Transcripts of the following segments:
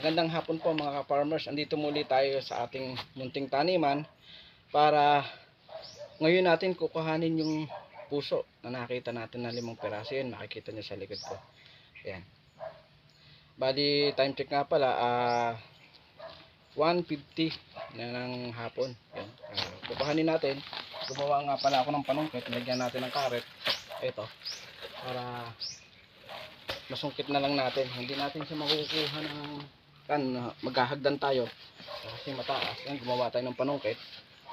Magandang hapon po mga ka-farmers. Andito muli tayo sa ating munting taniman para ngayon natin kukuhanin yung puso na nakita natin na 5 piraso. Yan, makikita nyo sa likod ko. Ayan. Bali, time check nga pala, 1:50 na ng hapon. Ayan. Kukuhanin natin. Gumawa nga pala ako ng panungkit. Lagyan natin ng karet. Ito. Para masungkit na lang natin. Hindi natin siya makukuha ng maghahagdan tayo kasi mataas. Yan, gumawa tayo ng panungkit.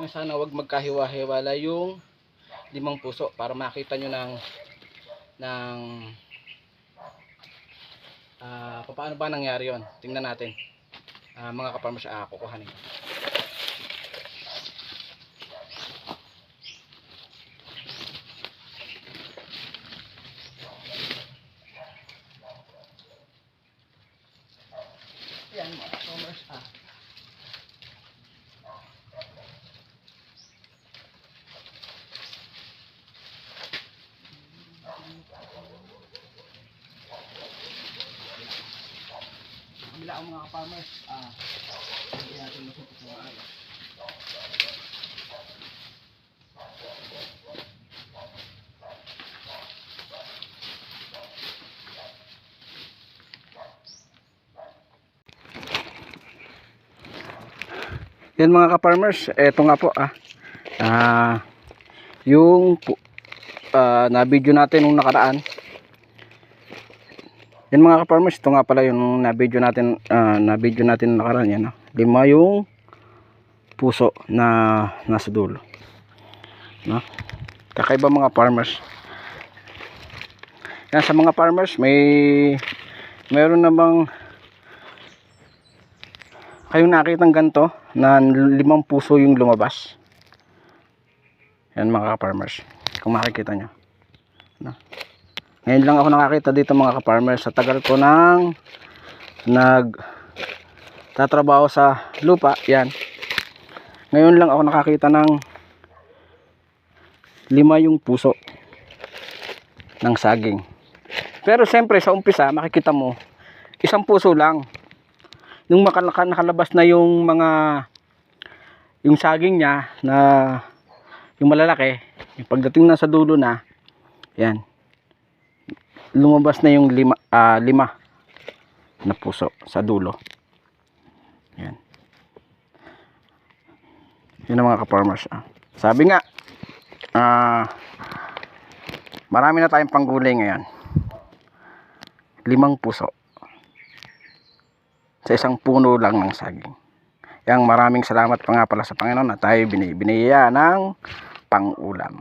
Sana wag magkahiwa-hiwala yung 5 puso para makita nyo paano ba nangyari yon. Tingnan natin mga kaparmers. Kukuhanin. Yan mga kaparmers. Kabila ang mga kaparmers. Hindi natin masupot ng ayos. Yan mga ka-farmers, eto nga po yung na-video natin nung nakaraan. Yan mga ka-farmers, ito nga pala yung na-video natin nung nakaraan. Yan, 5 yung puso na nasa dulo. No? Kakaiba mga farmers. Yan, sa mga farmers, meron namang kayong nakitang ganito na 5 puso yung lumabas. Yan mga ka-farmers, kung makikita nyo, no? Ngayon lang ako nakakita dito mga ka-farmers. Sa tagal ko nang nagtatrabaho sa lupa, yan, ngayon lang ako nakakita ng 5 yung puso ng saging. Pero siyempre sa umpisa makikita mo 1 puso lang. Nung nakalabas na yung saging niya na yung malalaki, yung pagdating na sa dulo na, yan, lumabas na yung 5 na puso sa dulo. Yan. Yun ang mga ka-farmers. Sabi nga, marami na tayong panggulay ngayon. 5 puso sa 1 puno lang ng saging. Yang maraming salamat pa nga pala sa Panginoon na tayo biniyaya ng pang-ulam.